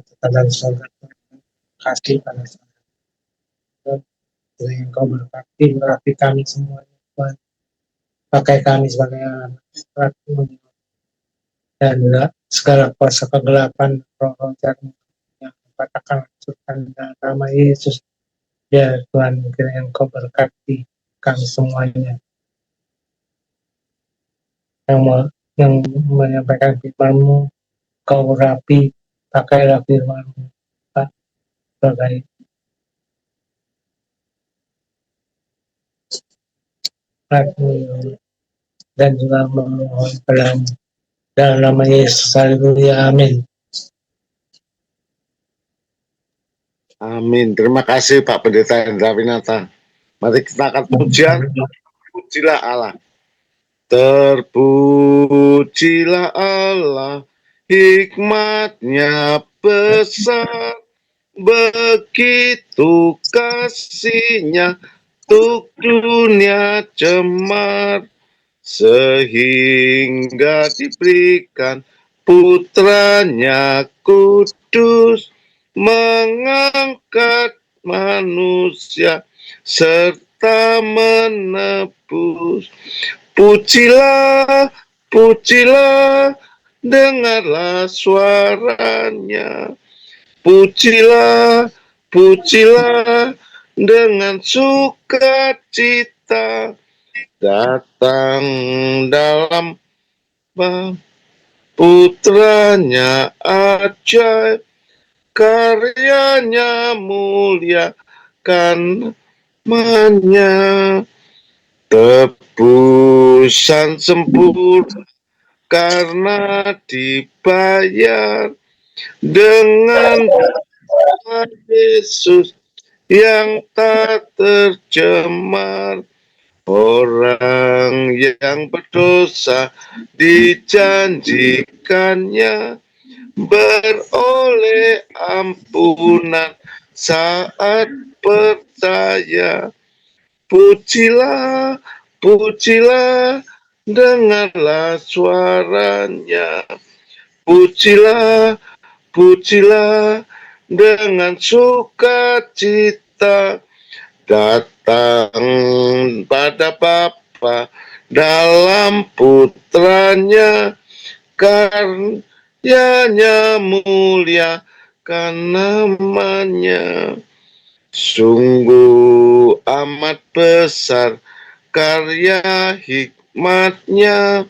dan surga kasih pada saat yang kau berbakti berarti kami semuanya Tuhan, pakai kami sebagai anak dan segala kuasa kegelapan roh-roh jahat yang katakan langsungkan dalam nama Yesus ya Tuhan, kiranya Engkau berkati kami semuanya yang menyampaikan firman-Mu, Kau rapi, pakailah firman-Mu Pak, sebagai dan juga memohon dalam nama Yesus, haleluya, amin. Amin. Terima kasih Pak Pendeta Hendra Winata. Mari kita akan pujian. Pujilah Allah. Terpujilah Allah, hikmatnya besar, begitu kasihnya untuk dunia cemar, sehingga diberikan putranya kudus, mengangkat manusia serta menebus. Pujilah, pujilah, dengarlah suaranya. Pujilah, pujilah, dengan sukacita datang dalam putranya ajaib, karyanya mulia, kan tebusan sempurna karena dibayar dengan Yesus yang tak tercemar. Orang yang berdosa dijanjikannya beroleh ampunan saat percaya. Pujilah, pujilah, dengarlah suaranya. Pujilah, pujilah, dengan sukacita datang pada Bapa dalam putranya, karyanya mulia kan namanya. Sungguh amat besar karya hikmatnya,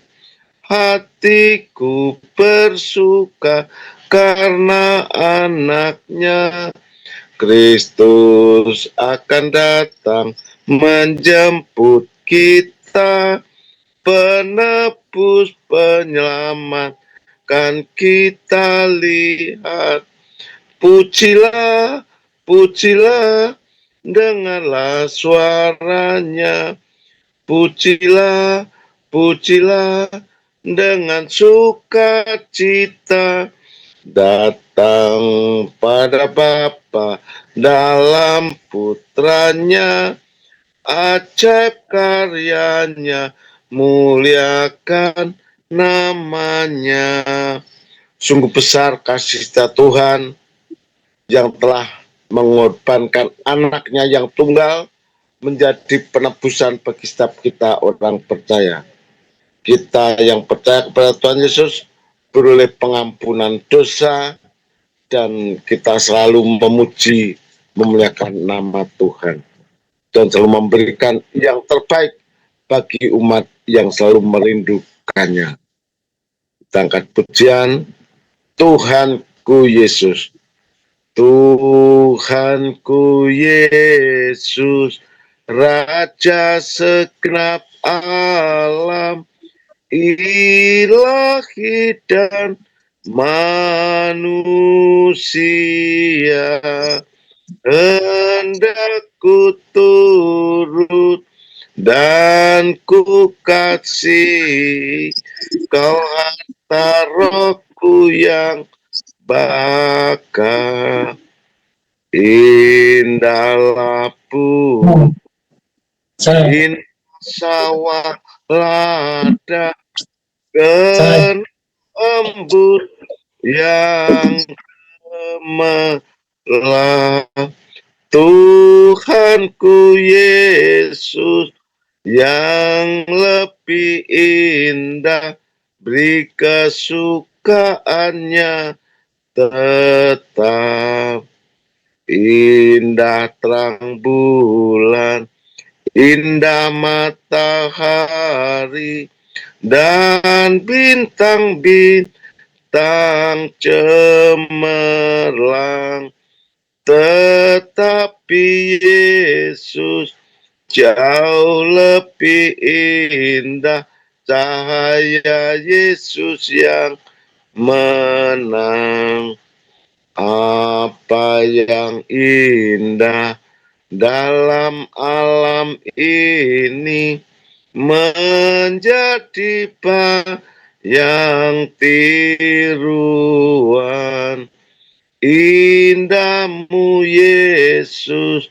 hatiku bersuka karena anaknya. Kristus akan datang menjemput kita, penebus penyelamat kan kita lihat. Pujilah, pujilah, dengarlah suaranya. Pujilah, pujilah, dengan sukacita datang pada Bapa dalam putranya, ajaib karyanya, muliakan namanya. Sungguh besar kasih setia Tuhan yang telah mengorbankan anaknya yang tunggal menjadi penebusan bagi setiap kita orang percaya. Kita yang percaya kepada Tuhan Yesus beroleh pengampunan dosa, dan kita selalu memuji, memuliakan nama Tuhan, dan selalu memberikan yang terbaik bagi umat yang selalu merindukannya. Kita angkat pujian, Tuhanku Yesus, Tuhanku Yesus, Raja segenap alam, ilahi dan manusia, hendak ku turut dan ku kasih, kau harta rohku yang bakar, indahlah pun, indah sawah ladang, dan embun yang Gemarlah Tuhanku Yesus yang lebih indah, beri kesukaannya tetap indah terang bulan, indah matahari, dan bintang-bintang cemerlang. Tetapi Yesus jauh lebih indah, cahaya Yesus yang menang. Apa yang indah dalam alam ini, menjadi bayang tiruan. Indahmu Yesus,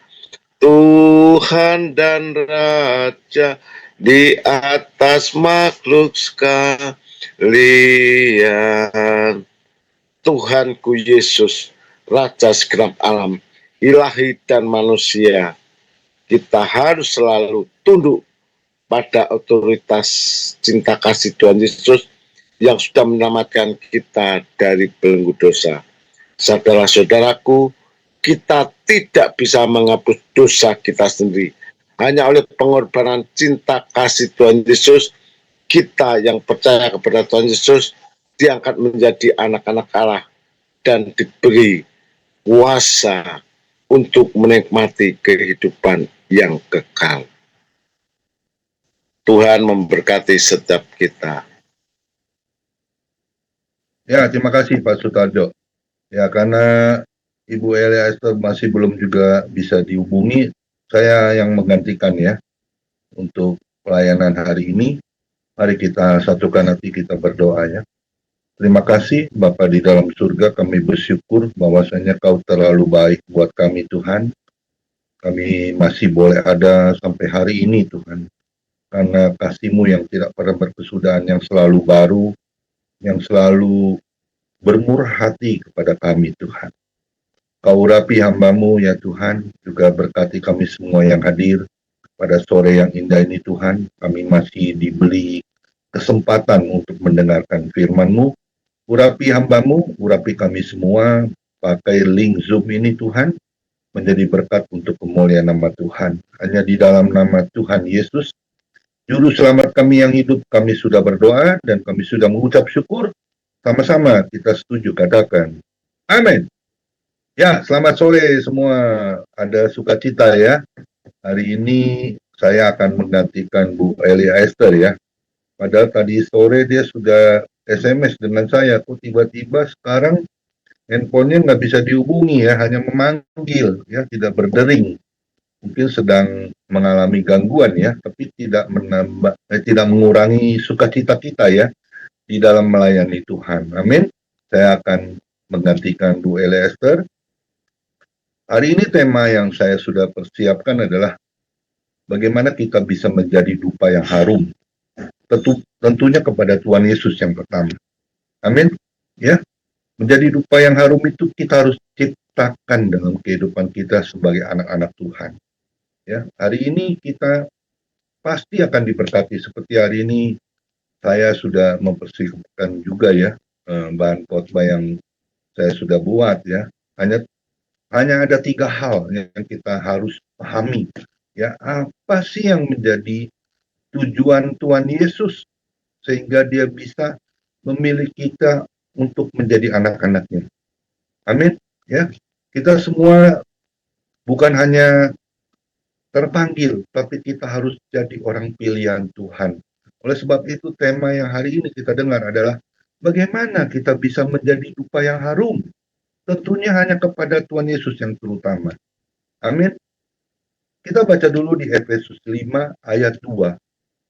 Tuhan dan Raja, di atas makhluk sekalian. Tuhanku Yesus, Raja segenap alam, ilahi dan manusia, kita harus selalu tunduk pada otoritas cinta kasih Tuhan Yesus yang sudah menyelamatkan kita dari belenggu dosa. Saudara-saudaraku, kita tidak bisa menghapus dosa kita sendiri. Hanya oleh pengorbanan cinta kasih Tuhan Yesus, kita yang percaya kepada Tuhan Yesus diangkat menjadi anak-anak Allah dan diberi kuasa untuk menikmati kehidupan yang kekal. Tuhan memberkati setiap kita. Ya, terima kasih Pak Sutarjo. Ya, karena Ibu Elia Esther masih belum juga bisa dihubungi, saya yang menggantikan ya untuk pelayanan hari ini. Mari kita satukan hati, kita berdoa ya. Terima kasih Bapa di dalam surga, kami bersyukur bahwasanya Kau terlalu baik buat kami Tuhan. Kami masih boleh ada sampai hari ini Tuhan. Karena kasih-Mu yang tidak pernah berkesudahan, yang selalu baru, yang selalu bermurah hati kepada kami Tuhan. Kau urapi hamba-Mu ya Tuhan, juga berkati kami semua yang hadir pada sore yang indah ini Tuhan. Kami masih diberi kesempatan untuk mendengarkan firman-Mu. Urapi hamba-Mu, urapi kami semua, pakai link Zoom ini Tuhan, menjadi berkat untuk kemuliaan nama Tuhan. Hanya di dalam nama Tuhan Yesus, Juru Selamat kami yang hidup, kami sudah berdoa dan kami sudah mengucap syukur. Sama-sama kita setuju, katakan amin. Ya, selamat sore semua. Ada sukacita ya. Hari ini saya akan menggantikan Bu Elia Esther ya. Padahal tadi sore dia sudah SMS dengan saya. Kok tiba-tiba sekarang handphonenya nggak bisa dihubungi ya, hanya memanggil ya, tidak berdering. Mungkin sedang mengalami gangguan ya, tapi tidak mengurangi sukacita kita ya di dalam melayani Tuhan. Amin. Saya akan menggantikan Bu Elia Esther. Hari ini tema yang saya sudah persiapkan adalah bagaimana kita bisa menjadi dupa yang harum. Tentunya kepada Tuhan Yesus yang pertama. Amin. Ya, menjadi dupa yang harum itu kita harus ciptakan dalam kehidupan kita sebagai anak-anak Tuhan. Ya, hari ini kita pasti akan diberkati. Seperti hari ini saya sudah mempersiapkan juga ya bahan khotbah yang saya sudah buat ya. Hanya ada 3 hal yang kita harus pahami ya. Apa sih yang menjadi tujuan Tuhan Yesus sehingga dia bisa memilih kita untuk menjadi anak-anaknya. Amin ya. Kita semua bukan hanya terpanggil, tapi kita harus jadi orang pilihan Tuhan. Oleh sebab itu tema yang hari ini kita dengar adalah bagaimana kita bisa menjadi dupa yang harum. Tentunya hanya kepada Tuhan Yesus yang terutama. Amin. Kita baca dulu di Efesus 5 ayat 2.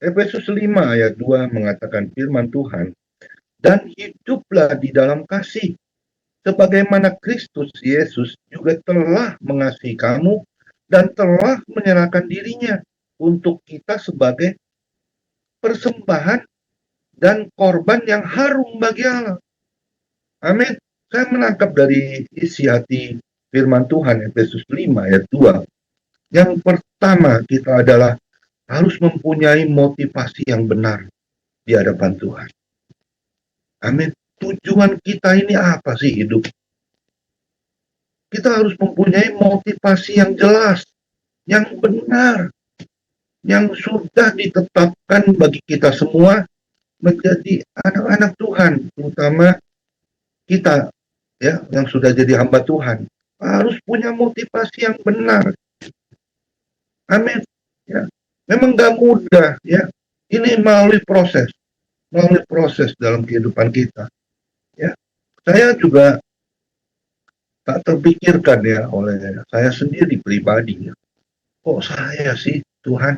Efesus 5 ayat 2 mengatakan firman Tuhan, dan hiduplah di dalam kasih, sebagaimana Kristus Yesus juga telah mengasihi kamu dan telah menyerahkan dirinya untuk kita sebagai persembahan dan korban yang harum bagi Allah. Amin. Saya menangkap dari isi hati firman Tuhan Efesus 5 ayat 2. Yang pertama kita adalah harus mempunyai motivasi yang benar di hadapan Tuhan. Amin. Tujuan kita ini apa sih hidup? Kita harus mempunyai motivasi yang jelas, yang benar, yang sudah ditetapkan bagi kita semua menjadi anak-anak Tuhan, terutama kita ya yang sudah jadi hamba Tuhan harus punya motivasi yang benar. Amin. Ya, memang gak mudah ya. Ini melalui proses dalam kehidupan kita. Ya, saya juga tak terpikirkan ya oleh saya sendiri pribadi. Ya. Kok saya sih Tuhan?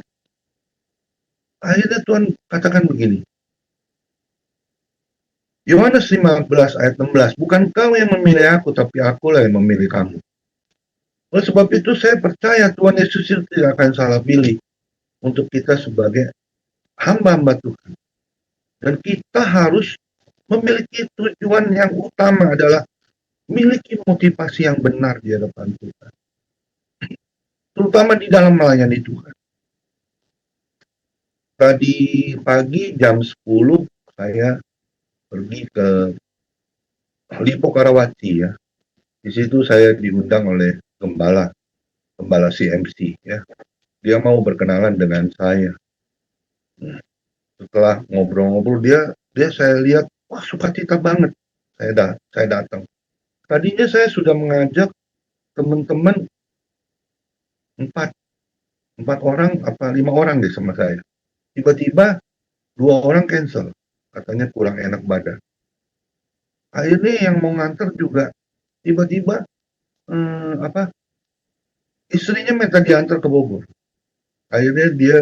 Akhirnya Tuhan katakan begini. Yohanes 15 ayat 16, bukan kau yang memilih aku, tapi akulah yang memilih kamu. Oleh sebab itu saya percaya Tuhan Yesus itu tidak akan salah pilih untuk kita sebagai hamba-hamba Tuhan. Dan kita harus memiliki tujuan yang utama adalah memiliki motivasi yang benar di hadapan Tuhan. Terutama di dalam melayani Tuhan. Tadi pagi jam 10 saya pergi ke Lipo Karawaci ya. Di situ saya diundang oleh gembala CMC ya. Dia mau berkenalan dengan saya. Setelah ngobrol-ngobrol dia saya lihat wah sukacita banget. Saya datang. Tadinya saya sudah mengajak teman-teman empat orang apa 5 orang deh sama saya. Tiba-tiba 2 orang cancel, katanya kurang enak badan. Akhirnya yang mau nganter juga tiba-tiba istrinya minta diantar ke Bogor. Akhirnya dia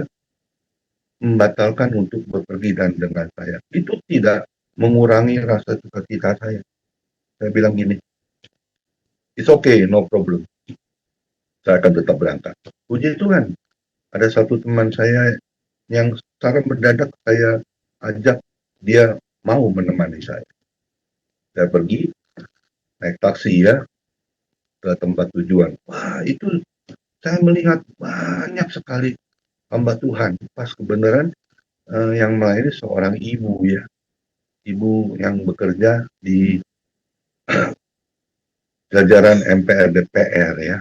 membatalkan untuk berpergian dengan saya. Itu tidak mengurangi rasa sukacita saya. Saya bilang gini, it's okay, no problem. Saya akan tetap berangkat. Puji Tuhan, ada satu teman saya yang secara mendadak saya ajak, dia mau menemani saya. Saya pergi, naik taksi ya, ke tempat tujuan. Wah, itu saya melihat banyak sekali hamba Tuhan. Pas kebenaran yang melayani seorang ibu ya. Ibu yang bekerja di jajaran MPR DPR ya.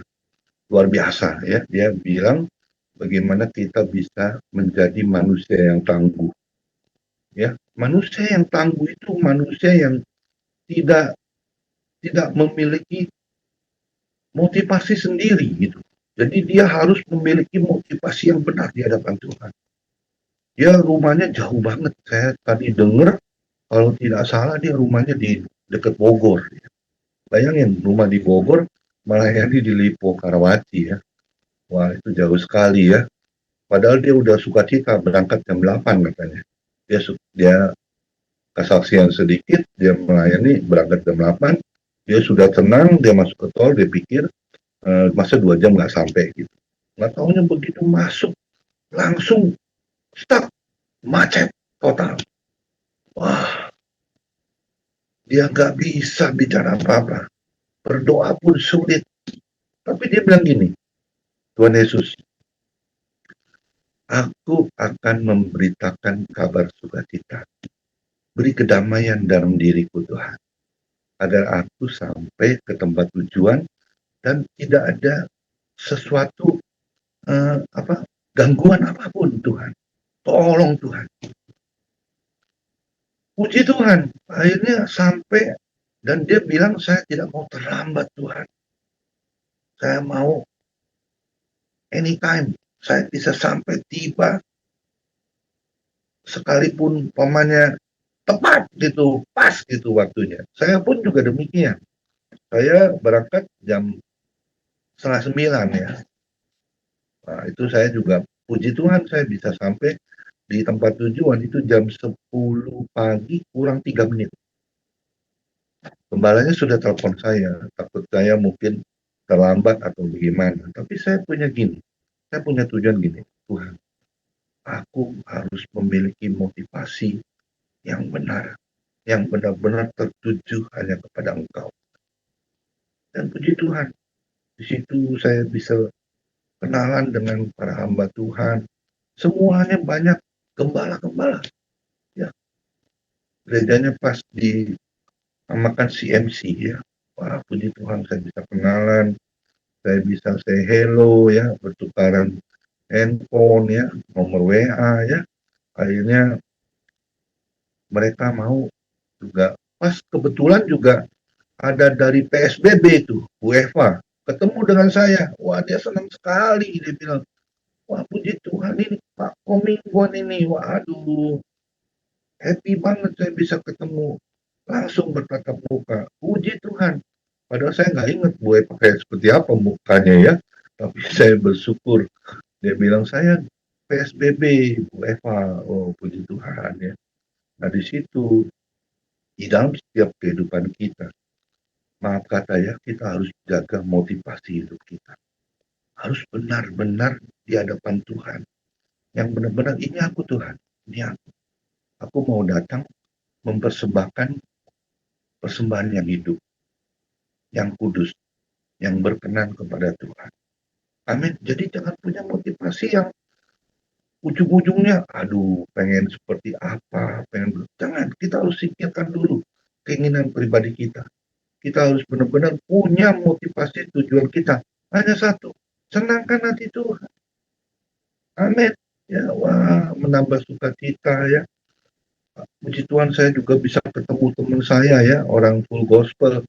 Luar biasa ya. Dia bilang bagaimana kita bisa menjadi manusia yang tangguh. Ya, manusia yang tangguh itu manusia yang tidak memiliki motivasi sendiri gitu. Jadi dia harus memiliki motivasi yang benar di hadapan Tuhan. Dia rumahnya jauh banget. Saya tadi dengar kalau tidak salah dia rumahnya di dekat Bogor. Bayangin rumah di Bogor melayani di Lipo Karawaci ya. Wah itu jauh sekali ya. Padahal dia udah sukacita berangkat jam 8 katanya. Dia kesaksian sedikit, dia melayani berangkat jam 8. Dia sudah tenang, dia masuk ke tol, dia pikir masa 2 jam nggak sampai gitu. Nggak taunya begitu masuk langsung stuck, macet total. Wah, dia nggak bisa bicara apa-apa. Berdoa pun sulit. Tapi dia bilang gini, Tuhan Yesus, aku akan memberitakan kabar sukacita. Beri kedamaian dalam diriku Tuhan. Agar aku sampai ke tempat tujuan dan tidak ada sesuatu gangguan apapun Tuhan. Tolong Tuhan. Puji Tuhan, akhirnya sampai dan dia bilang saya tidak mau terlambat Tuhan. Saya mau anytime saya bisa sampai tiba sekalipun pamannya tepat gitu, pas gitu waktunya. Saya pun juga demikian. Saya berangkat jam 8:30 ya. Nah, itu saya juga puji Tuhan saya bisa sampai di tempat tujuan itu jam 10 pagi kurang 3 menit. Gembalanya sudah telepon saya, takut saya mungkin terlambat atau bagaimana. Tapi saya punya tujuan gini, Tuhan, aku harus memiliki motivasi yang benar, yang benar-benar tertuju hanya kepada Engkau. Dan puji Tuhan, di situ saya bisa kenalan dengan para hamba Tuhan. Semuanya banyak gembala-gembala. Ya, gerejanya pas dinamakan CMC ya. Wah, puji Tuhan saya bisa kenalan, saya bisa say hello ya, bertukaran handphone ya, nomor WA ya. Akhirnya mereka mau juga. Pas kebetulan juga ada dari PSBB itu, UEFA, ketemu dengan saya. Wah, dia senang sekali. Dia bilang, wah puji Tuhan ini Pak Komingguan ini. Waduh, happy banget saya bisa ketemu. Langsung bertatap muka. Puji Tuhan. Padahal saya nggak ingat Bu Eva kayak seperti apa mukanya ya. Tapi saya bersyukur. Dia bilang, saya PSBB, Bu Eva. Oh, puji Tuhan ya. Nah, di situ, di dalam setiap kehidupan kita, maaf kata ya, kita harus jaga motivasi hidup kita. Harus benar-benar di hadapan Tuhan. Yang benar-benar, ini aku Tuhan, ini aku. Aku mau datang mempersembahkan persembahan yang hidup, yang kudus, yang berkenan kepada Tuhan. Amin. Jadi jangan punya motivasi yang ujung-ujungnya, aduh, pengen seperti apa, jangan. Kita harus singkirkan dulu keinginan pribadi kita. Kita harus benar-benar punya motivasi tujuan kita. Hanya satu, senangkan hati Tuhan. Amin. Ya, wah, menambah sukacita ya. Puji Tuhan saya juga bisa ketemu teman saya ya, orang full gospel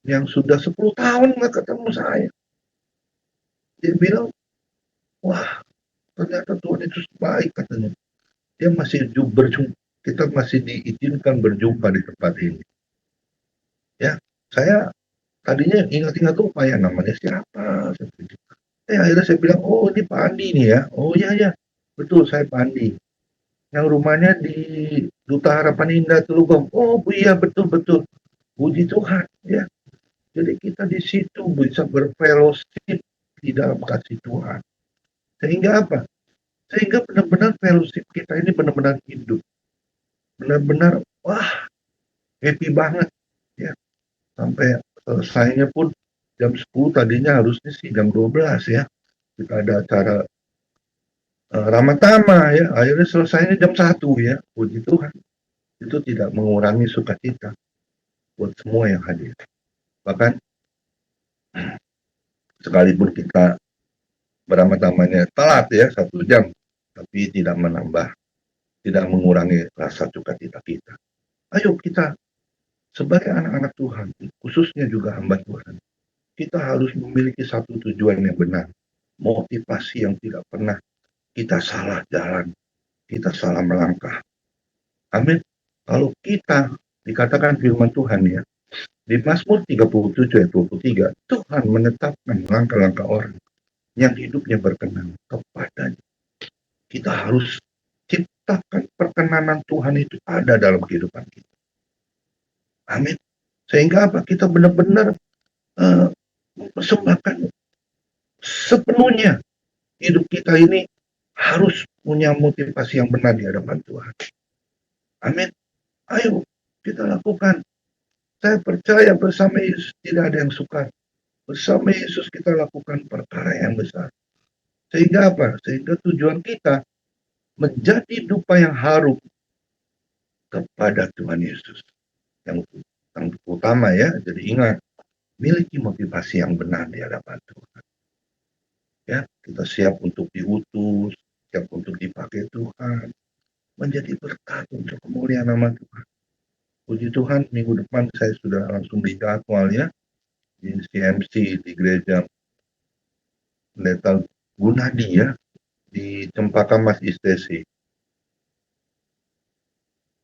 yang sudah 10 tahun nggak ketemu saya. Dia bilang, wah, ternyata Tuhan itu baik katanya. Dia masih berjumpa, kita masih diizinkan berjumpa di tempat ini. Ya, saya tadinya ingat-ingat lupa ya namanya siapa. Akhirnya saya bilang, oh ini Pak Andi nih ya. Oh iya, betul saya Pak Andi. Yang rumahnya di Duta Harapan Indah Telugong. Oh iya betul. Puji Tuhan ya. Jadi kita di situ bisa berfellowship di dalam kasih Tuhan. Sehingga apa? Sehingga benar-benar fellowship kita ini benar-benar hidup. Benar-benar wah happy banget ya. Sampai selesainya pun jam 10 tadinya harusnya sih jam 12 ya. Kita ada acara Ramatama ya. Akhirnya selesainya jam 1 ya. Puji Tuhan. Itu tidak mengurangi sukacita buat semua yang hadir. Bahkan sekalipun kita beramat-amatnya telat ya 1 jam, tapi tidak menambah, tidak mengurangi rasa sukacita kita. Ayo kita sebagai anak-anak Tuhan, khususnya juga hamba Tuhan, kita harus memiliki satu tujuan yang benar, motivasi yang tidak pernah kita salah jalan, kita salah melangkah. Amin. Kalau kita dikatakan firman Tuhan ya, di Mazmur 37 ayat 23, Tuhan menetapkan langkah-langkah orang yang hidupnya berkenan kepadanya. Kita harus ciptakan perkenanan Tuhan itu ada dalam kehidupan kita. Amin. Sehingga apa? Kita benar-benar mempersembahkan sepenuhnya hidup kita ini harus punya motivasi yang benar di hadapan Tuhan. Amin. Ayo kita lakukan. Saya percaya bersama Yesus tidak ada yang sukar. Bersama Yesus kita lakukan perkara yang besar. Sehingga apa? Sehingga tujuan kita menjadi dupa yang harum kepada Tuhan Yesus. Yang utama ya, jadi ingat, miliki motivasi yang benar di hadapan Tuhan. Ya, kita siap untuk diutus, siap untuk dipakai Tuhan, menjadi berkat untuk kemuliaan nama Tuhan. Puji Tuhan, minggu depan saya sudah langsung dijadwal ya, di CMC di gereja Pendeta Gunadi ya, di Cempaka Mas ISTC.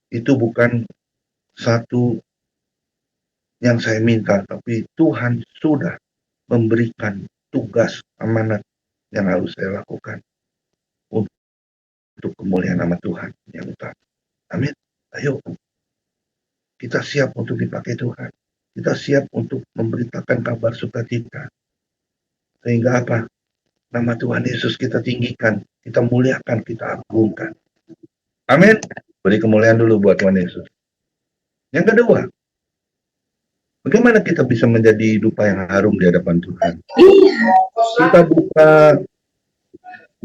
Itu bukan satu yang saya minta, tapi Tuhan sudah memberikan tugas amanat yang harus saya lakukan untuk kemuliaan nama Tuhan yang utama. Amin. Ayo, kita siap untuk dipakai Tuhan. Kita siap untuk memberitakan kabar sukacita. Sehingga apa? Nama Tuhan Yesus kita tinggikan, kita muliakan, kita agungkan. Amin. Beri kemuliaan dulu buat Tuhan Yesus. Yang kedua, Bagaimana kita bisa menjadi dupa yang harum di hadapan Tuhan? Kita buka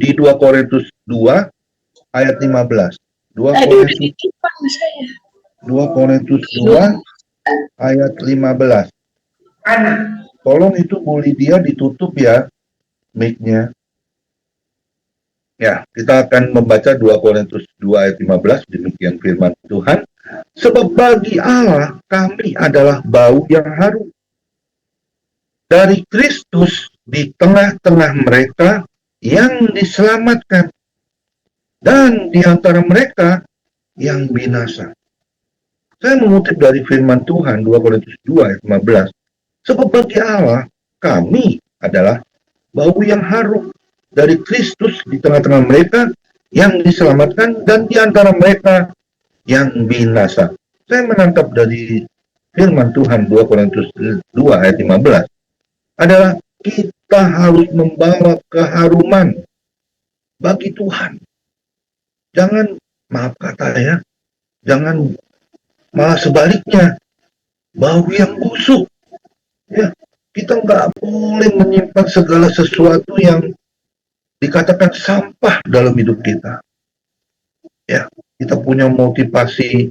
di 2 Korintus 2 ayat 15. 2 Korintus 2 Korintus 2 ayat 15. Tolong itu Bu Lydia ditutup ya mic-nya. Ya, kita akan membaca 2 Korintus 2 ayat 15, demikian firman Tuhan. Sebab bagi Allah kami adalah bau yang harum dari Kristus di tengah-tengah mereka yang diselamatkan dan di antara mereka yang binasa. Saya mengutip dari firman Tuhan 2 Korintus 2 ayat 15. Sebab bagi Allah kami adalah bau yang harum dari Kristus di tengah-tengah mereka yang diselamatkan dan di antara mereka yang binasa. Saya menangkap dari firman Tuhan 2 Korintus 2 ayat 15 adalah kita harus membawa keharuman bagi Tuhan. Jangan, maaf kata ya, jangan malah sebaliknya, bau yang busuk. Ya, kita nggak boleh menyimpan segala sesuatu yang dikatakan sampah dalam hidup kita. Ya, kita punya motivasi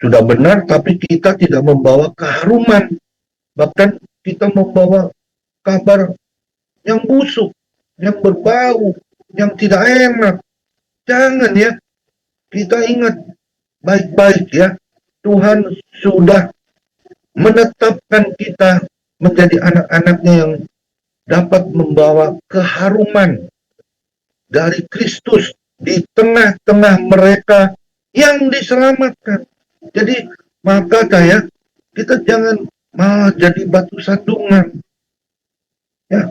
sudah benar, tapi kita tidak membawa keharuman. Bahkan kita membawa kabar yang busuk, yang berbau, yang tidak enak. Jangan ya, kita ingat baik-baik ya, Tuhan sudah menetapkan kita menjadi anak-anaknya yang dapat membawa keharuman dari Kristus di tengah-tengah mereka yang diselamatkan. Jadi maka ya, kita jangan malah jadi batu sandungan. Ya,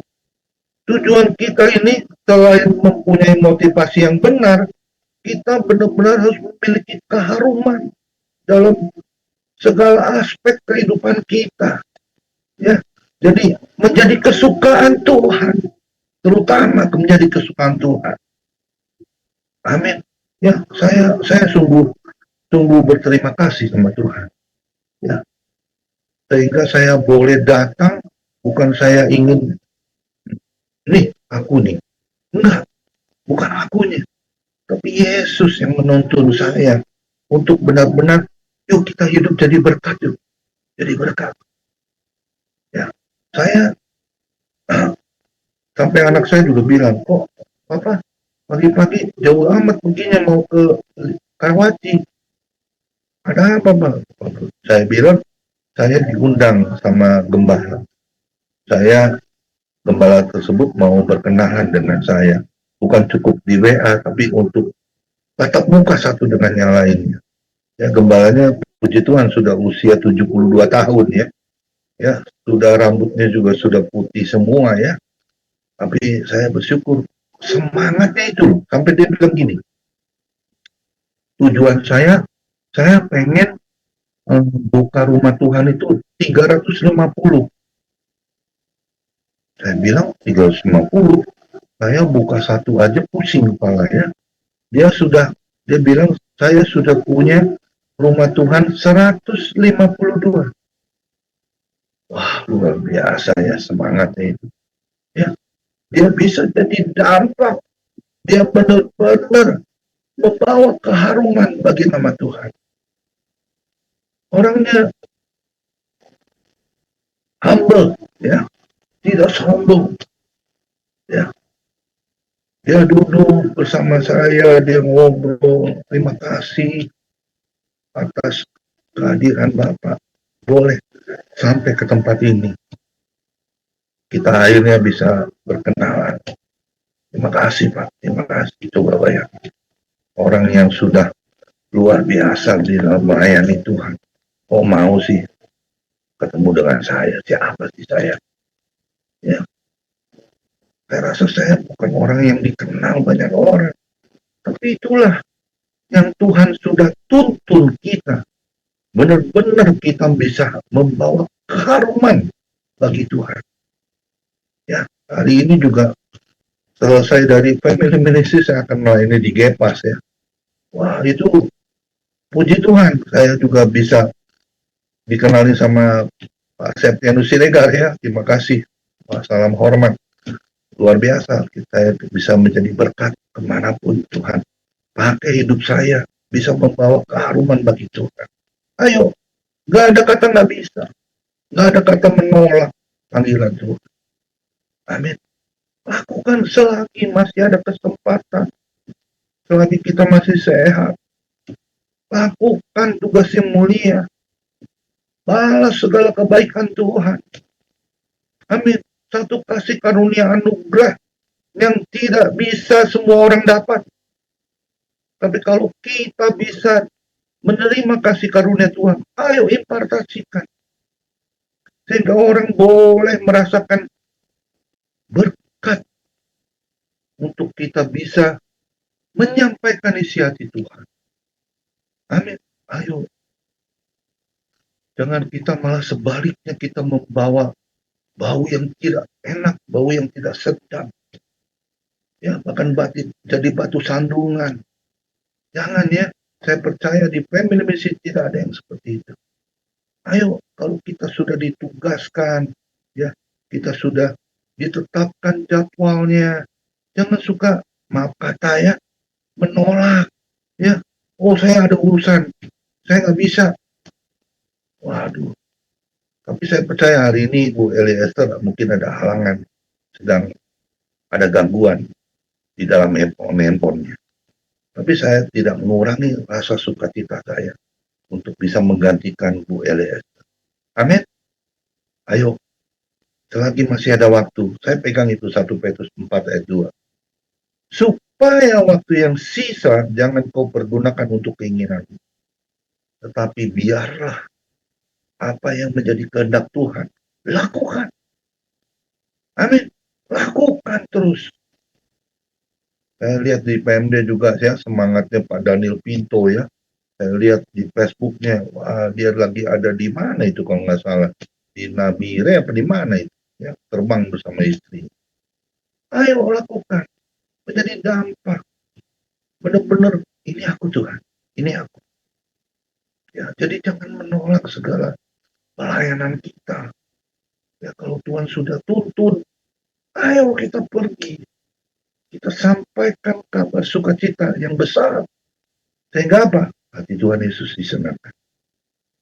tujuan kita ini selain mempunyai motivasi yang benar, kita benar-benar harus memiliki keharuman dalam segala aspek kehidupan kita. Ya, jadi menjadi kesukaan Tuhan, terutama menjadi kesukaan Tuhan. Amin. Ya, saya sungguh berterima kasih sama Tuhan. Ya, sehingga saya boleh datang, bukan saya ingin nih aku nih, enggak, bukan akunya, tapi Yesus yang menuntun saya untuk benar-benar yuk kita hidup jadi berkat, yuk jadi berkat. Ya, saya sampai anak saya juga bilang, kok Papa pagi-pagi jauh amat perginya mau ke Karawaci, ada apa Bang? Saya bilang saya diundang sama gembala. Gembala tersebut mau berkenalan dengan saya, bukan cukup di WA, tapi untuk tatap muka satu dengan yang lainnya. Ya, gembalanya puji Tuhan sudah usia 72 tahun ya. Ya, sudah rambutnya juga sudah putih semua ya. Tapi saya bersyukur semangatnya itu sampai dia bilang gini. Tujuan saya pengen buka rumah Tuhan itu 350. Saya bilang 350, saya buka satu aja pusing kepalanya. Dia bilang saya sudah punya rumah Tuhan 152. Wah, luar biasa ya semangatnya itu. Ya, dia bisa jadi dampak. Dia benar-benar membawa keharuman bagi nama Tuhan. Orangnya humble, ya, tidak sombong. Ya, dia duduk bersama saya, dia ngobrol, terima kasih atas kehadiran Bapak. Boleh sampai ke tempat ini. Kita akhirnya bisa berkenalan. Terima kasih Pak, terima kasih. Coba bayangkan. Orang yang sudah luar biasa di dalam melayani Tuhan. Oh mau sih ketemu dengan saya, siapa sih saya? Ya, saya rasa saya bukan orang yang dikenal banyak orang. Tapi itulah yang Tuhan sudah tuntun kita. Benar-benar kita bisa membawa keharuman bagi Tuhan. Ya, hari ini juga selesai dari family ministry, saya akan melayani di Gepas ya. Wah, itu puji Tuhan, saya juga bisa dikenali sama Pak Septianus Siregar ya, terima kasih. Pak, salam hormat. Luar biasa, kita bisa menjadi berkat kemanapun Tuhan. Pakai hidup saya, bisa membawa keharuman bagi Tuhan. Ayo, gak ada kata nggak bisa. Gak ada kata menolak panggilan Tuhan. Amin. Lakukan selagi masih ada kesempatan. Selagi kita masih sehat. Lakukan tugas yang mulia. Balas segala kebaikan Tuhan. Amin. Satu kasih karunia anugerah yang tidak bisa semua orang dapat. Tapi kalau kita bisa menerima kasih karunia Tuhan, ayo impartasikan. Sehingga orang boleh merasakan berkat untuk kita bisa menyampaikan isi hati Tuhan. Amin. Ayo. Jangan kita malah sebaliknya kita membawa bau yang tidak enak, bau yang tidak sedap. Ya, bahkan jadi batu sandungan. Jangan ya, saya percaya di family ministry tidak ada yang seperti itu. Ayo, kalau kita sudah ditugaskan, ya, kita sudah ditetapkan jadwalnya, jangan suka, maaf kata ya, menolak. Ya, oh saya ada urusan, saya nggak bisa. Waduh, tapi saya percaya hari ini Bu Eliezer mungkin ada halangan, sedang ada gangguan di dalam handphonenya. Tapi saya tidak mengurangi rasa sukacita saya untuk bisa menggantikan Bu Eliezer. Amin. Ayo, selagi masih ada waktu, saya pegang itu 1 Petrus 4 ayat 2. Supaya waktu yang sisa jangan kau pergunakan untuk keinginanmu. Tetapi biarlah apa yang menjadi kehendak Tuhan, lakukan. Amin. Lakukan terus. Saya lihat di PMD juga ya, semangatnya Pak Daniel Pinto ya. Saya lihat di Facebooknya, wah dia lagi ada di mana itu kalau nggak salah. Di Nabire apa di mana itu. Ya, terbang bersama istri. Ayo lakukan. Menjadi dampak. Benar-benar, ini aku Tuhan. Ini aku. Ya, jadi jangan menolak segala pelayanan kita. Ya, kalau Tuhan sudah tuntun, ayo kita pergi. Kita sampaikan kabar sukacita yang besar. Sehingga apa? Hati Tuhan Yesus disenangkan.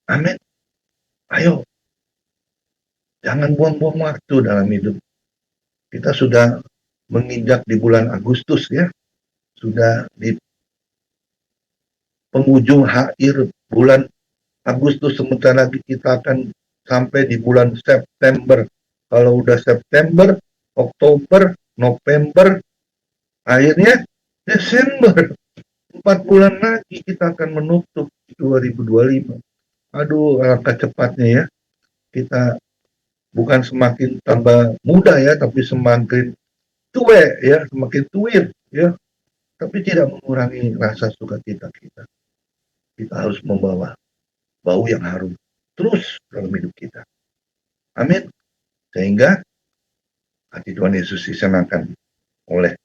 Amin. Ayo. Jangan buang-buang waktu dalam hidup. Kita sudah menginjak di bulan Agustus ya. Sudah di penghujung akhir bulan Agustus, sebentar lagi kita akan sampai di bulan September. Kalau udah September, Oktober, November, akhirnya Desember. 4 bulan lagi kita akan menutup 2025. Aduh, alangkah cepatnya ya. Kita bukan semakin tambah muda ya, tapi semakin tua ya, semakin tuir ya. Tapi tidak mengurangi rasa sukacita kita. Kita harus membawa bau yang harum terus dalam hidup kita. Amin. Sehingga hati Tuhan Yesus disenangkan oleh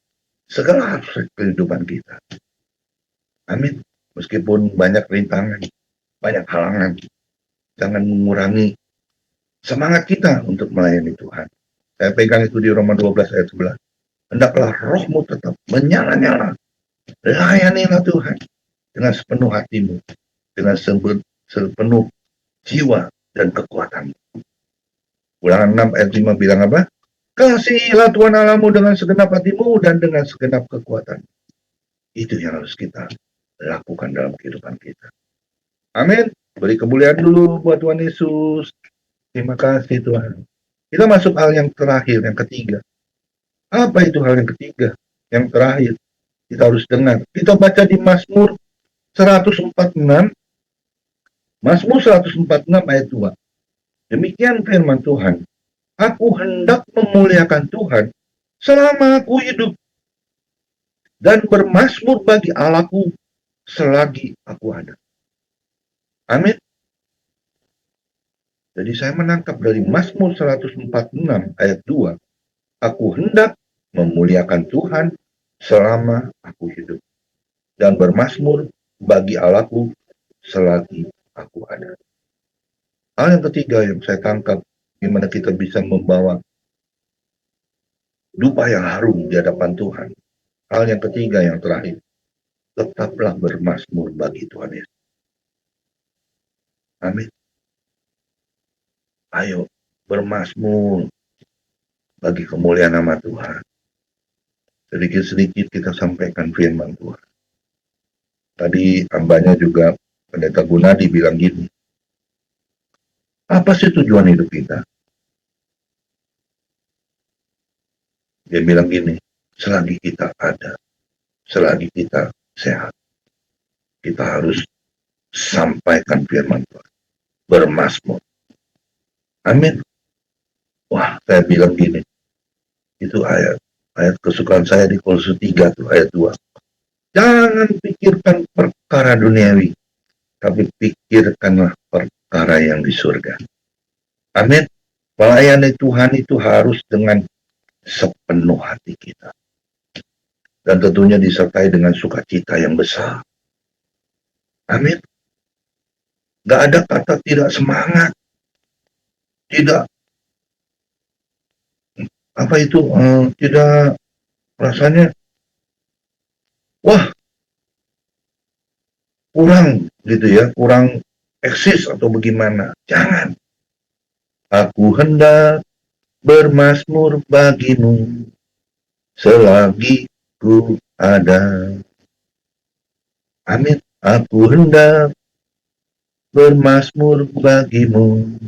segala aspek kehidupan kita. Amin. Meskipun banyak rintangan, banyak halangan, jangan mengurangi semangat kita untuk melayani Tuhan. Saya pegang itu di Roma 12 ayat 11. Hendaklah rohmu tetap menyala-nyala. Layanilah Tuhan dengan sepenuh hatimu, dengan sepenuh jiwa dan kekuatanmu. Ulangan 6 ayat 5 bilang apa? Kasihilah Tuhan Allahmu dengan segenap hatimu dan dengan segenap kekuatan. Itu yang harus kita lakukan dalam kehidupan kita. Amin. Beri kemuliaan dulu buat Tuhan Yesus. Terima kasih Tuhan. Kita masuk hal yang terakhir, yang ketiga. Apa itu hal yang ketiga? Yang terakhir. Kita harus dengar. Kita baca di Mazmur 146. Mazmur 146 ayat 2. Demikian firman Tuhan. Aku hendak memuliakan Tuhan selama aku hidup. Dan bermazmur bagi Allahku selagi aku ada. Amin. Jadi saya menangkap dari Mazmur 146 ayat 2. Aku hendak memuliakan Tuhan selama aku hidup. Dan bermazmur bagi Allahku selagi aku ada. Hal yang ketiga yang saya tangkap, gimana kita bisa membawa dupa yang harum di hadapan Tuhan. Hal yang ketiga yang terakhir, tetaplah bermazmur bagi Tuhan Yesus. Amin. Ayo bermazmur bagi kemuliaan nama Tuhan. Sedikit-sedikit kita sampaikan firman Tuhan. Tadi hambanya juga, Pendeta Gunadi bilang gini, apa sih tujuan hidup kita? Dia bilang gini, selagi kita ada, selagi kita sehat, kita harus sampaikan firman Tuhan, bermazmur. Amin. Wah, saya bilang gini, itu ayat kesukaan saya di Kolose 3 tuh, ayat 2. Jangan pikirkan perkara duniawi, tapi pikirkanlah perkara yang di surga. Amin. Melayani Tuhan itu harus dengan sepenuh hati kita. Dan tentunya disertai dengan sukacita yang besar. Amin. Gak ada kata tidak semangat. Tidak, apa itu, tidak rasanya, wah, kurang gitu ya, kurang eksis atau bagaimana. Jangan. Aku hendak bermazmur bagimu selagi ku ada. Amin. Aku hendak bermazmur bagimu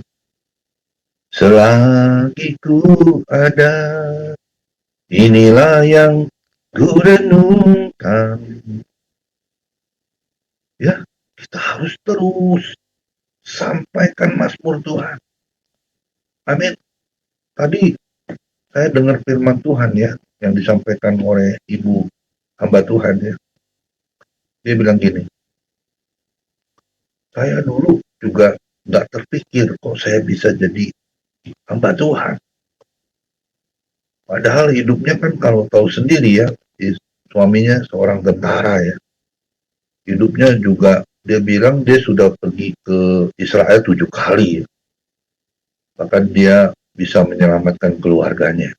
selagi ku ada. Inilah yang ku renungkan. Ya, kita harus terus sampaikan mazmur Tuhan. Amin. Tadi saya dengar firman Tuhan ya, yang disampaikan oleh ibu hamba Tuhan ya. Dia bilang gini, saya dulu juga nggak terpikir kok saya bisa jadi hamba Tuhan. Padahal hidupnya kan kalau tahu sendiri ya, suaminya seorang tentara ya. Hidupnya juga, dia bilang dia sudah pergi ke Israel 7 kali ya. Bahkan dia bisa menyelamatkan keluarganya.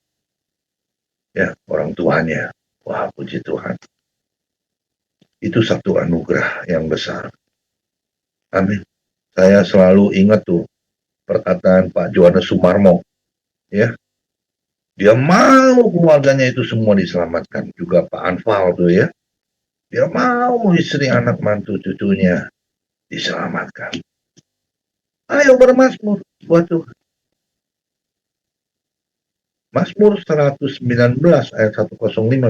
Ya, orang tuanya. Wah, puji Tuhan. Itu satu anugerah yang besar. Amin. Saya selalu ingat tuh perkataan Pak Johannes Sumarmo. Ya, dia mau keluarganya itu semua diselamatkan. Juga Pak Anfal tuh ya. Dia mau istri, anak, mantu, cucunya diselamatkan. Ayo bermazmur buat Tuhan. Mazmur 119 ayat 105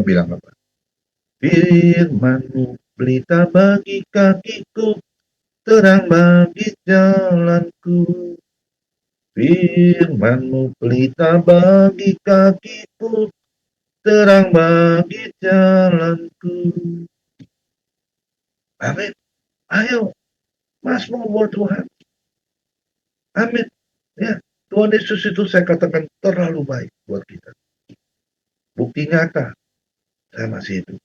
bilang apa? Firman-Mu pelita bagi kakiku, terang bagi jalanku. Firman-Mu pelita bagi kakiku, terang bagi jalanku. Amin. Ayo, mazmur buat Tuhan. Amin. Ya, Tuhan Yesus itu saya katakan terlalu baik buat kita. Bukti nyata, saya masih hidup.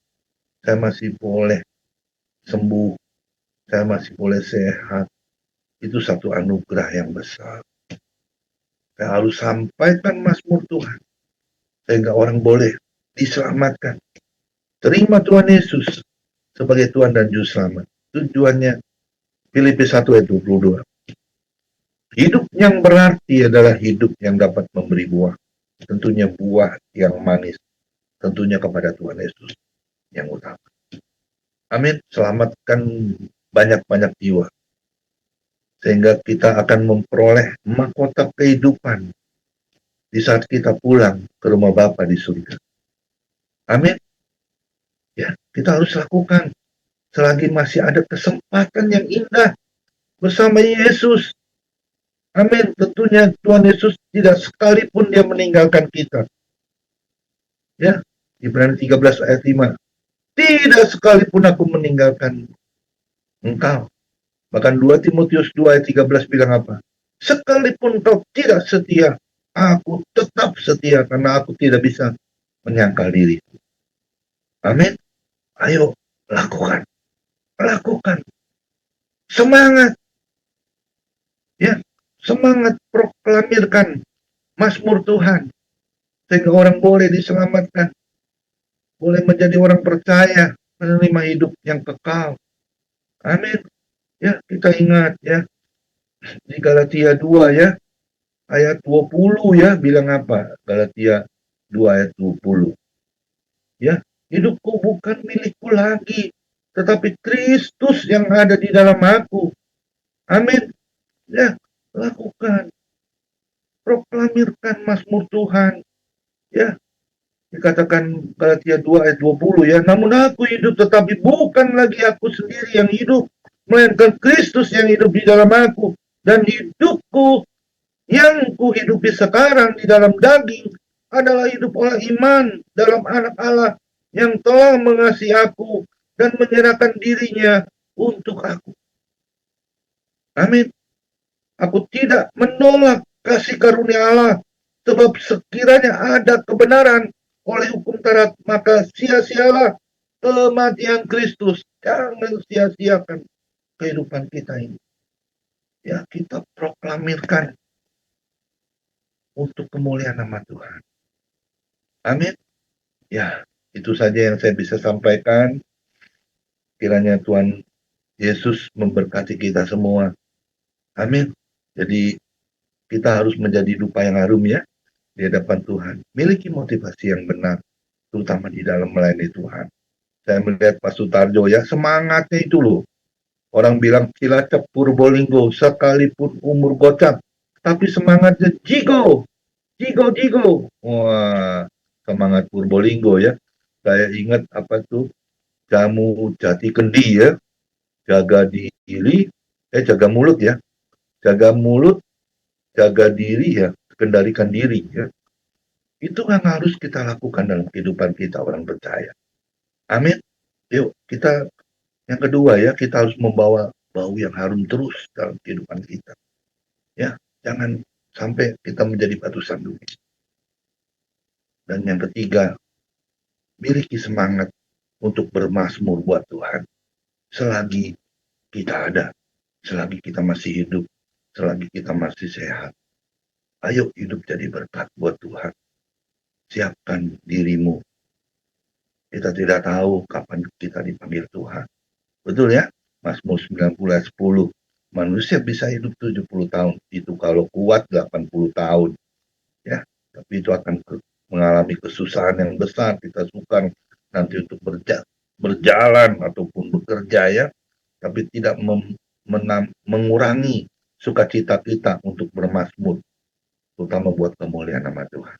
Saya masih boleh sembuh. Saya masih boleh sehat. Itu satu anugerah yang besar. Saya harus sampaikan mazmur Tuhan. Sehingga orang boleh diselamatkan. Terima Tuhan Yesus sebagai Tuhan dan Juru Selamat. Tujuannya Filipi 1 ayat 22. Hidup yang berarti adalah hidup yang dapat memberi buah. Tentunya buah yang manis. Tentunya kepada Tuhan Yesus yang utama. Amin. Selamatkan banyak-banyak jiwa. Sehingga kita akan memperoleh mahkota kehidupan di saat kita pulang ke rumah Bapa di surga. Amin. Ya, kita harus lakukan selagi masih ada kesempatan yang indah bersama Yesus. Amin. Tentunya Tuhan Yesus tidak sekalipun dia meninggalkan kita. Ya, Ibrani 13 ayat 5. Tidak sekalipun aku meninggalkan engkau. Bahkan 2 Timotius 2 ayat 13 bilang apa? Sekalipun kau tidak setia, aku tetap setia karena aku tidak bisa menyangkal diri. Amin. Ayo, lakukan. Lakukan. Semangat. Ya, semangat proklamirkan Mazmur Tuhan, sehingga orang boleh diselamatkan, boleh menjadi orang percaya, menerima hidup yang kekal. Amin. Ya, kita ingat ya, di Galatia 2 ya, ayat 20 ya, bilang apa? Galatia 2 ayat 20. Ya, hidupku bukan milikku lagi, tetapi Kristus yang ada di dalam aku. Amin. Ya, lakukan, proklamirkan Mazmur Tuhan. Ya, dikatakan Galatia 2 ayat 20 ya, namun aku hidup tetapi bukan lagi aku sendiri yang hidup, melainkan Kristus yang hidup di dalam aku. Dan hidupku yang kuhidupi sekarang di dalam daging adalah hidup oleh iman dalam anak Allah yang telah mengasihi aku dan menyerahkan dirinya untuk aku. Amin. Aku tidak menolak kasih karunia Allah, sebab sekiranya ada kebenaran oleh hukum Taurat, maka sia-sialah kematian Kristus. Jangan sia-siakan kehidupan kita ini. Ya, kita proklamirkan untuk kemuliaan nama Tuhan. Amin. Ya, itu saja yang saya bisa sampaikan. Kiranya Tuhan Yesus memberkati kita semua. Amin. Jadi kita harus menjadi dupa yang harum ya di hadapan Tuhan. Miliki motivasi yang benar, terutama di dalam melayani Tuhan. Saya melihat Pak Sutarjo ya, semangatnya itu loh. Orang bilang Cilacap Purbolinggo, sekalipun umur gocap, tapi semangatnya jigo, jigo. Wah, semangat Purbolinggo ya. Saya ingat apa tuh, jamu jati kendi ya, jaga diri, jaga mulut ya, jaga mulut, jaga diri ya, kendalikan diri ya. Itu yang harus kita lakukan dalam kehidupan kita orang percaya. Amin. Yuk, kita yang kedua ya, kita harus membawa bau yang harum terus dalam kehidupan kita. Ya, jangan sampai kita menjadi batu sandungan. Dan yang ketiga, miliki semangat untuk bermazmur buat Tuhan. Selagi kita ada, selagi kita masih hidup, selagi kita masih sehat. Ayo hidup jadi berkat buat Tuhan. Siapkan dirimu. Kita tidak tahu kapan kita dipanggil Tuhan. Betul ya? Mazmur 90 ayat 10. Manusia bisa hidup 70 tahun. Itu kalau kuat 80 tahun. Ya, tapi itu akan mengalami kesusahan yang besar. Kita suka nanti untuk berjalan ataupun bekerja ya. Tapi tidak mengurangi sukacita kita untuk bermazmur. Terutama buat kemuliaan nama Tuhan.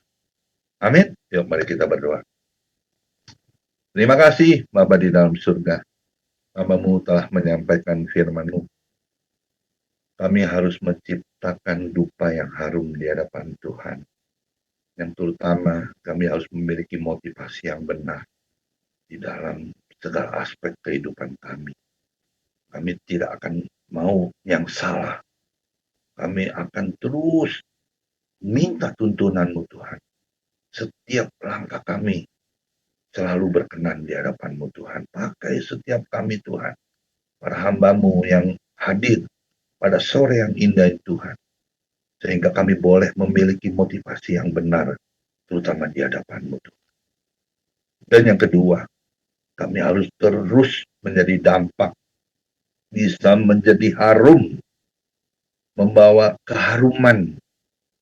Amin. Yuk mari kita berdoa. Terima kasih Bapa di dalam surga. Bapa-Mu telah menyampaikan firman-Mu. Kami harus menciptakan dupa yang harum di hadapan Tuhan. Yang terutama kami harus memiliki motivasi yang benar di dalam segala aspek kehidupan kami. Kami tidak akan mau yang salah. Kami akan terus minta tuntunan-Mu Tuhan. Setiap langkah kami selalu berkenan di hadapan-Mu Tuhan. Pakai setiap kami Tuhan, para hamba-Mu yang hadir pada sore yang indah ini Tuhan. Sehingga kami boleh memiliki motivasi yang benar, terutama di hadapan-Mu Tuhan. Dan yang kedua, kami harus terus menjadi dampak, bisa menjadi harum, membawa keharuman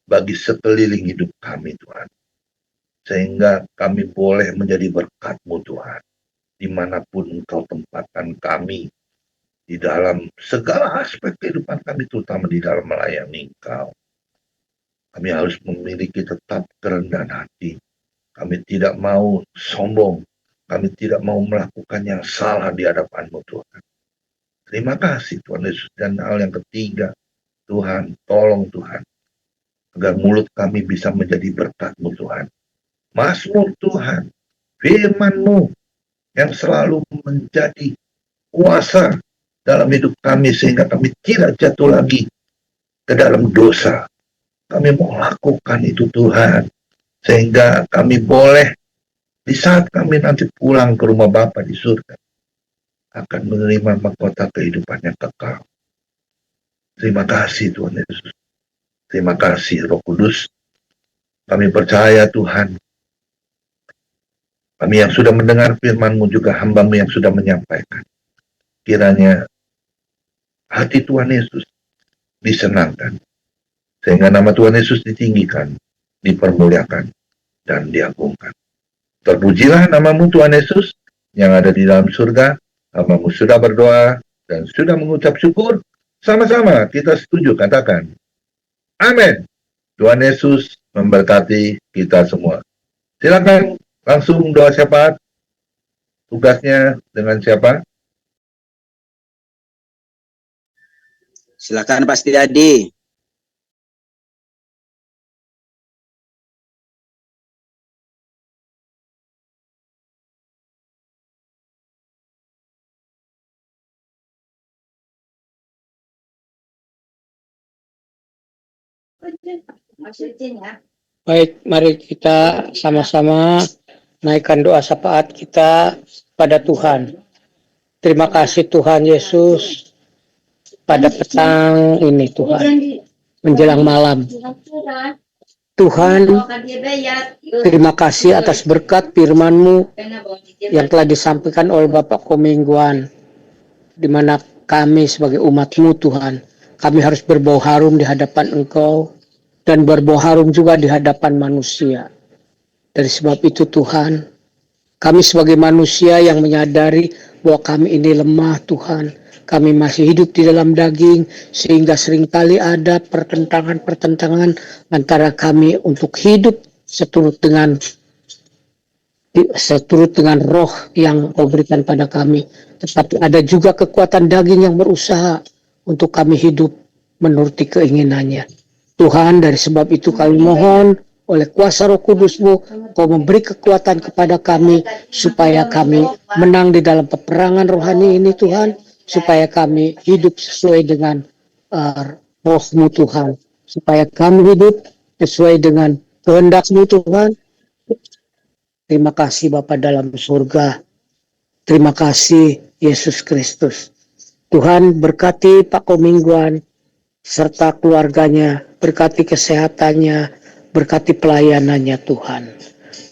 bagi sekeliling hidup kami Tuhan. Sehingga kami boleh menjadi berkat-Mu Tuhan, dimanapun Engkau tempatkan kami, di dalam segala aspek kehidupan kami, terutama di dalam melayani Engkau. Kami harus memiliki tetap kerendahan hati. Kami tidak mau sombong, kami tidak mau melakukan yang salah di hadapan-Mu Tuhan. Terima kasih Tuhan Yesus. Dan hal yang ketiga, Tuhan, tolong Tuhan, agar mulut kami bisa menjadi berkat-Mu Tuhan. Mazmur Tuhan, firman-Mu yang selalu menjadi kuasa dalam hidup kami sehingga kami tidak jatuh lagi ke dalam dosa. Kami mau lakukan itu Tuhan, sehingga kami boleh di saat kami nanti pulang ke rumah Bapa di surga akan menerima mahkota kehidupan yang kekal. Terima kasih Tuhan Yesus. Terima kasih Roh Kudus. Kami percaya Tuhan, kami yang sudah mendengar firman-Mu juga hamba-Mu yang sudah menyampaikan. Kiranya hati Tuhan Yesus disenangkan, sehingga nama Tuhan Yesus ditinggikan, dipermuliakan, dan diagungkan. Terpujilah nama-Mu Tuhan Yesus yang ada di dalam surga. Hamba-Mu sudah berdoa dan sudah mengucap syukur. Sama-sama kita setuju, katakan amin. Tuhan Yesus memberkati kita semua. Silakan langsung doa syafaat. Tugasnya dengan siapa? Silakan Pak Setiadi. Baik, mari kita sama-sama naikkan doa syafaat kita pada Tuhan. Terima kasih Tuhan Yesus pada petang ini Tuhan, menjelang malam. Tuhan, terima kasih atas berkat firman-Mu yang telah disampaikan oleh Bapak Komingguan, di mana kami sebagai umat-Mu Tuhan, kami harus berbau harum di hadapan Engkau dan berbau harum juga di hadapan manusia. Dari sebab itu Tuhan, kami sebagai manusia yang menyadari bahwa kami ini lemah Tuhan, kami masih hidup di dalam daging, sehingga seringkali ada pertentangan-pertentangan antara kami untuk hidup seturut dengan roh yang Kau berikan pada kami. Tetapi ada juga kekuatan daging yang berusaha untuk kami hidup menuruti keinginannya. Tuhan, dari sebab itu kami mohon oleh kuasa Roh Kudus-Mu, Kau memberi kekuatan kepada kami supaya kami menang di dalam peperangan rohani ini Tuhan, supaya kami hidup sesuai dengan roh-Mu Tuhan, supaya kami hidup sesuai dengan kehendak-Mu Tuhan. Terima kasih Bapa dalam surga. Terima kasih Yesus Kristus. Tuhan berkati Pak Komingguan serta keluarganya, berkati kesehatannya, berkati pelayanannya Tuhan.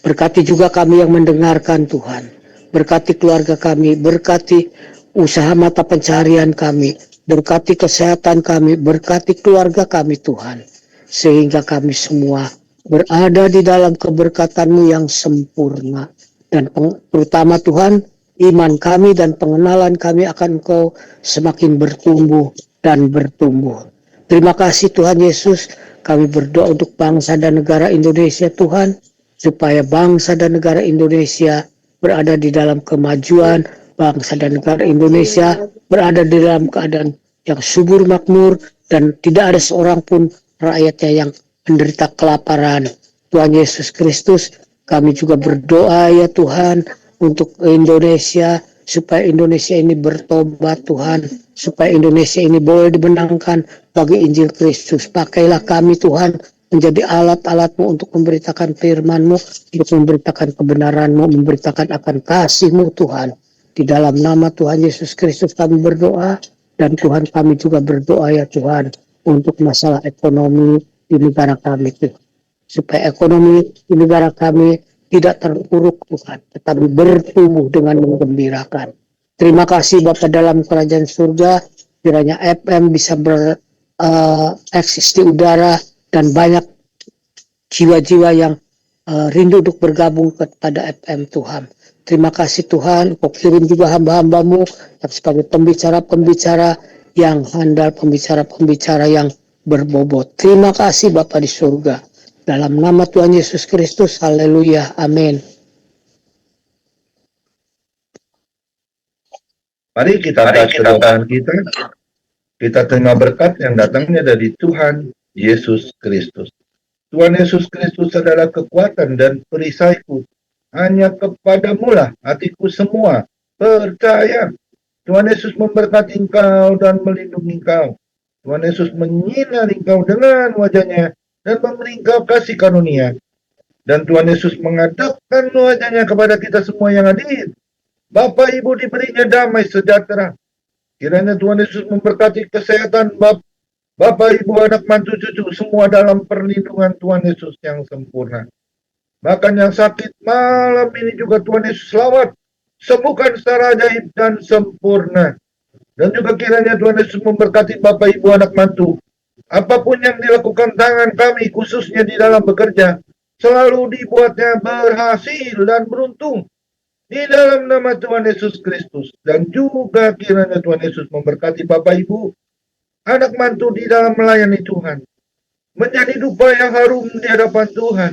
Berkati juga kami yang mendengarkan Tuhan. Berkati keluarga kami, berkati usaha mata pencaharian kami, berkati kesehatan kami, berkati keluarga kami Tuhan. Sehingga kami semua berada di dalam keberkatan-Mu yang sempurna. Dan terutama Tuhan, iman kami dan pengenalan kami akan Engkau semakin bertumbuh dan bertumbuh. Terima kasih Tuhan Yesus, kami berdoa untuk bangsa dan negara Indonesia Tuhan, supaya bangsa dan negara Indonesia berada di dalam kemajuan, bangsa dan negara Indonesia berada di dalam keadaan yang subur makmur, dan tidak ada seorang pun rakyatnya yang menderita kelaparan. Tuhan Yesus Kristus, kami juga berdoa ya Tuhan untuk Indonesia, supaya Indonesia ini bertobat Tuhan, supaya Indonesia ini boleh dibenangkan bagi Injil Kristus. Pakailah kami Tuhan menjadi alat-alat-Mu untuk memberitakan firman-Mu, untuk memberitakan kebenaran-Mu, memberitakan akan kasih-Mu Tuhan. Di dalam nama Tuhan Yesus Kristus kami berdoa, dan Tuhan kami juga berdoa ya Tuhan untuk masalah ekonomi di negara kami Tuhan, supaya ekonomi di negara kami tidak terpuruk Tuhan, tetapi bertumbuh dengan menggembirakan. Terima kasih Bapa dalam kerajaan surga, kiranya FM bisa bereksis di udara, dan banyak jiwa-jiwa yang rindu untuk bergabung kepada FM Tuhan. Terima kasih Tuhan, Kau kirim juga hamba-hamba-Mu yang sebagai pembicara-pembicara yang handal, pembicara-pembicara yang berbobot. Terima kasih Bapa di surga. Dalam nama Tuhan Yesus Kristus, haleluya, amin. Mari kita angkat kedua tangan kita. Kita terima berkat yang datangnya dari Tuhan Yesus Kristus. Tuhan Yesus Kristus adalah kekuatan dan perisaiku. Hanya kepadamu lah hatiku semua percaya. Tuhan Yesus memberkati engkau dan melindungi engkau. Tuhan Yesus menyinari engkau dengan wajahnya dan memberi engkau kasih karunia. Dan Tuhan Yesus menghadapkan wajahnya kepada kita semua yang hadir. Bapak Ibu diberinya damai sejahtera. Kiranya Tuhan Yesus memberkati kesehatan Bapak, Ibu, anak, mantu, cucu, semua dalam perlindungan Tuhan Yesus yang sempurna. Bahkan yang sakit malam ini juga Tuhan Yesus lawat, sembuhkan secara ajaib dan sempurna. Dan juga kiranya Tuhan Yesus memberkati Bapak, Ibu, anak, mantu. Apapun yang dilakukan tangan kami, khususnya di dalam bekerja, selalu dibuatnya berhasil dan beruntung. Di dalam nama Tuhan Yesus Kristus. Dan juga kiranya Tuhan Yesus memberkati Bapak, Ibu, anak mantu di dalam melayani Tuhan. Menjadi dupa yang harum di hadapan Tuhan.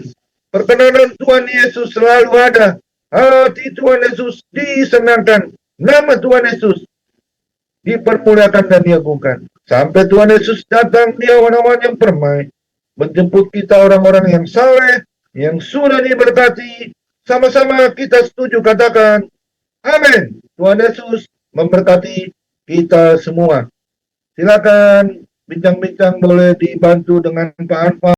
Perkenanan Tuhan Yesus selalu ada. Hati Tuhan Yesus disenangkan. Nama Tuhan Yesus dipermuliakan dan diagungkan. Sampai Tuhan Yesus datang di awan-awan yang permai. Menjemput kita orang-orang yang saleh, yang sudah diberkati. Sama-sama kita setuju katakan, amin. Tuhan Yesus memberkati kita semua. Silakan bincang-bincang boleh dibantu dengan Pak Anfa